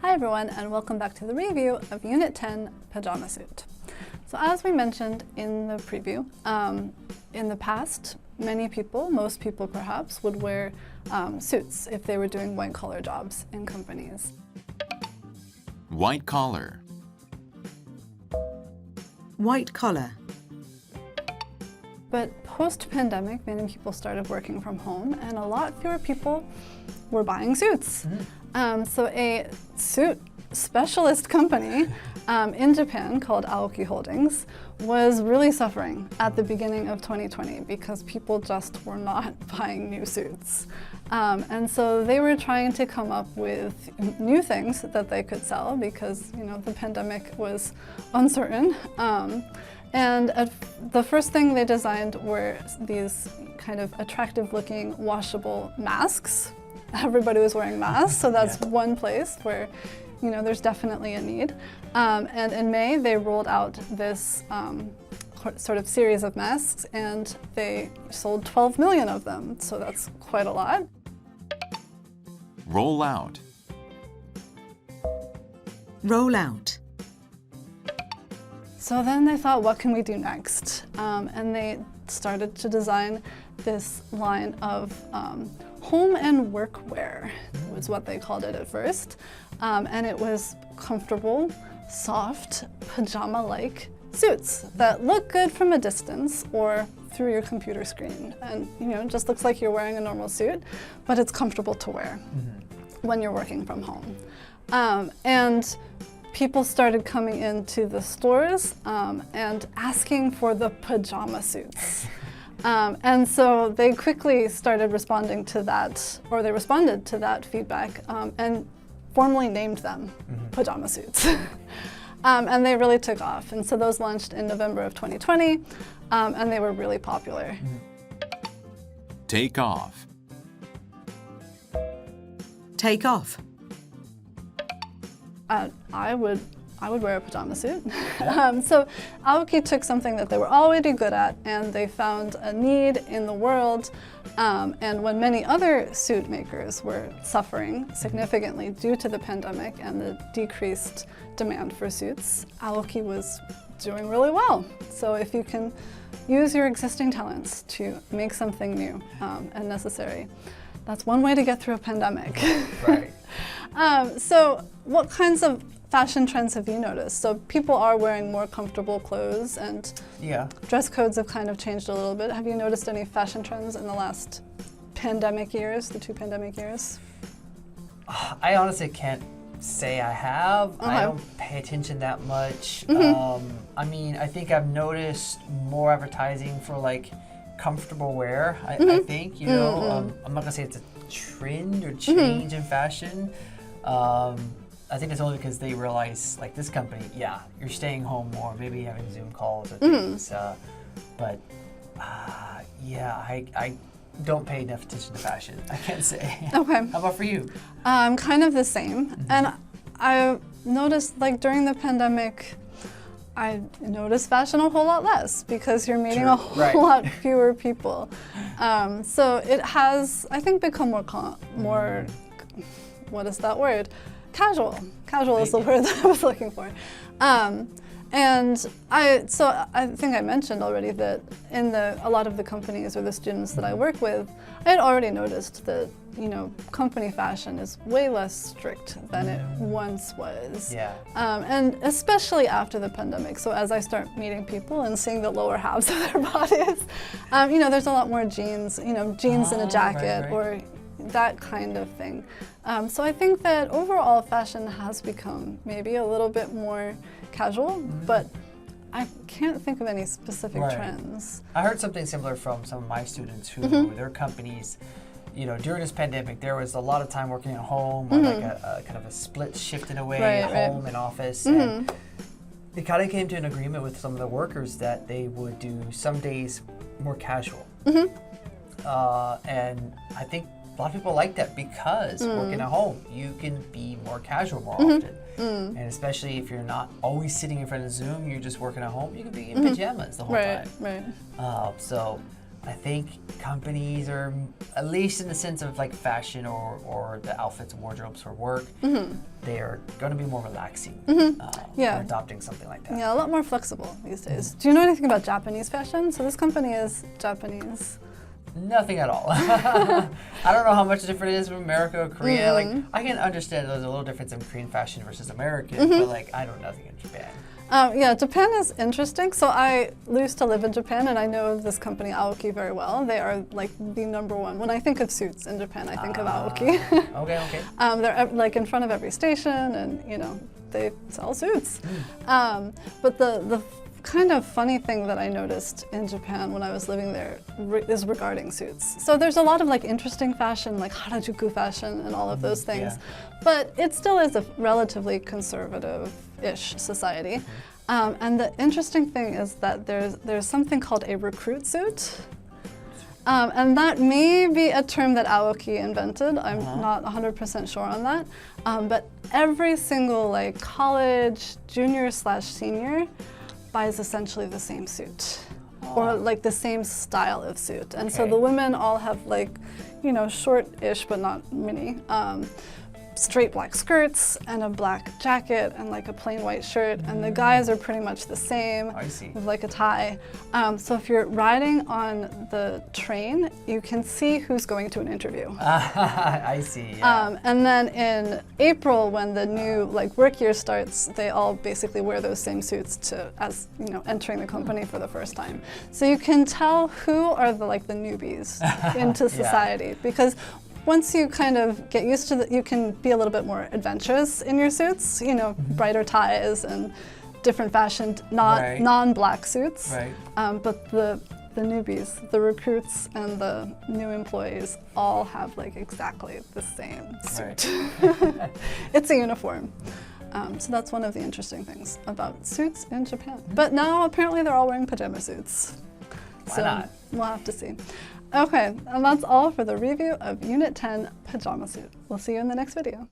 Hi everyone, and welcome back to the review of Unit 10, Pajama Suit. So as we mentioned in the preview, in the past, many people, most people perhaps, would wear suits if they were doing white-collar jobs in companies. White collar. White collar. But post-pandemic, many people started working from home, and a lot fewer people were buying suits. So a suit specialist company in Japan called Aoki Holdings was really suffering at the beginning of 2020 because people just were not buying new suits. And so they were trying to come up with new things that they could sell because, the pandemic was uncertain. And the first thing they designed were these kind of attractive-looking washable masks. Everybody was wearing masks, so that's one place where, there's definitely a need. And in May, they rolled out this sort of series of masks, and they sold 12 million of them, so that's quite a lot. Roll out. Roll out. So then they thought, what can we do next? And they started to design this line of home and workwear, was what they called it at first. And it was comfortable, soft, pajama-like suits that look good from a distance or through your computer screen. And it just looks like you're wearing a normal suit, but it's comfortable to wear when you're working from home. And people started coming into the stores and asking for the pajama suits. And so they quickly started responding to that, or they responded to that feedback and formally named them pajama suits. And they really took off. And so those launched in November of 2020, and they were really popular. Take off. Take off. I would wear a pajama suit. So Aoki took something that they were already good at, and they found a need in the world. And when many other suit makers were suffering significantly due to the pandemic and the decreased demand for suits, Aoki was doing really well. So if you can use your existing talents to make something new and necessary, that's one way to get through a pandemic. Right. So what kinds of fashion trends have you noticed? So people are wearing more comfortable clothes, and dress codes have kind of changed a little bit. Have you noticed any fashion trends in the last pandemic years, the 2 pandemic years? I honestly can't say I have. I don't pay attention that much. I think I've noticed more advertising for comfortable wear. I think, I'm not gonna say it's a trend or change in fashion. I think it's only because they realize, this company, you're staying home more, maybe having Zoom calls or things. But I don't pay enough attention to fashion, I can't say. Okay. How about for you? Kind of the same. And I noticed, during the pandemic, I noticed fashion a whole lot less because you're meeting a whole lot fewer people. So it has, I think, become more, what is that word? Casual. Casual is the word that I was looking for. And I think I mentioned already that in a lot of the companies or the students that I work with, I had already noticed that, company fashion is way less strict than it once was. And especially after the pandemic. So as I start meeting people and seeing the lower halves of their bodies, there's a lot more jeans, jeans and a jacket or that kind of thing. So I think that overall fashion has become maybe a little bit more casual, but I can't think of any specific trends. I heard something similar from some of my students who their companies, during this pandemic, there was a lot of time working at home, or a kind of a split shift in a way, home and office. And they kind of came to an agreement with some of the workers that they would do some days more casual. And I think a lot of people like that because working at home, you can be more casual more often. And especially if you're not always sitting in front of Zoom, you're just working at home, you can be in pajamas the whole time. So I think companies are, at least in the sense of like fashion or the outfits and wardrobes for work, they are going to be more relaxing. Yeah. Or adopting something like that. Yeah, a lot more flexible these days. Do you know anything about Japanese fashion? So this company is Japanese. Nothing at all. I don't know how much different it is from America or Korea. Like, I can understand there's a little difference in Korean fashion versus American, but like, I know nothing in Japan. Yeah, Japan is interesting. So I used to live in Japan, and I know this company Aoki very well. They are like the #1. When I think of suits in Japan, I think of Aoki. Okay. They're like in front of every station, and you know they sell suits. But the kind of funny thing that I noticed in Japan when I was living there is regarding suits. So there's a lot of like interesting fashion, like Harajuku fashion and all of those things, but it still is a relatively conservative-ish society. And the interesting thing is that there's something called a recruit suit. And that may be a term that Aoki invented. I'm not 100% sure on that. But every single like college junior/senior buys essentially the same suit or like the same style of suit. And so the women all have like, you know, short-ish but not mini, straight black skirts and a black jacket and like a plain white shirt, and the guys are pretty much the same with like a tie. So if you're riding on the train, you can see who's going to an interview. I see. Yeah. And then in April, when the new like work year starts, they all basically wear those same suits as you know, entering the company for the first time. So you can tell who are the like the newbies into society, because once you kind of get used to you can be a little bit more adventurous in your suits, you know, brighter ties and different fashioned, non-black suits. But the newbies, the recruits and the new employees all have like exactly the same suit. It's a uniform. So that's one of the interesting things about suits in Japan. But now apparently they're all wearing pajama suits. Why not? We'll have to see. Okay, and that's all for the review of Unit 10 Pajama Suit. We'll see you in the next video.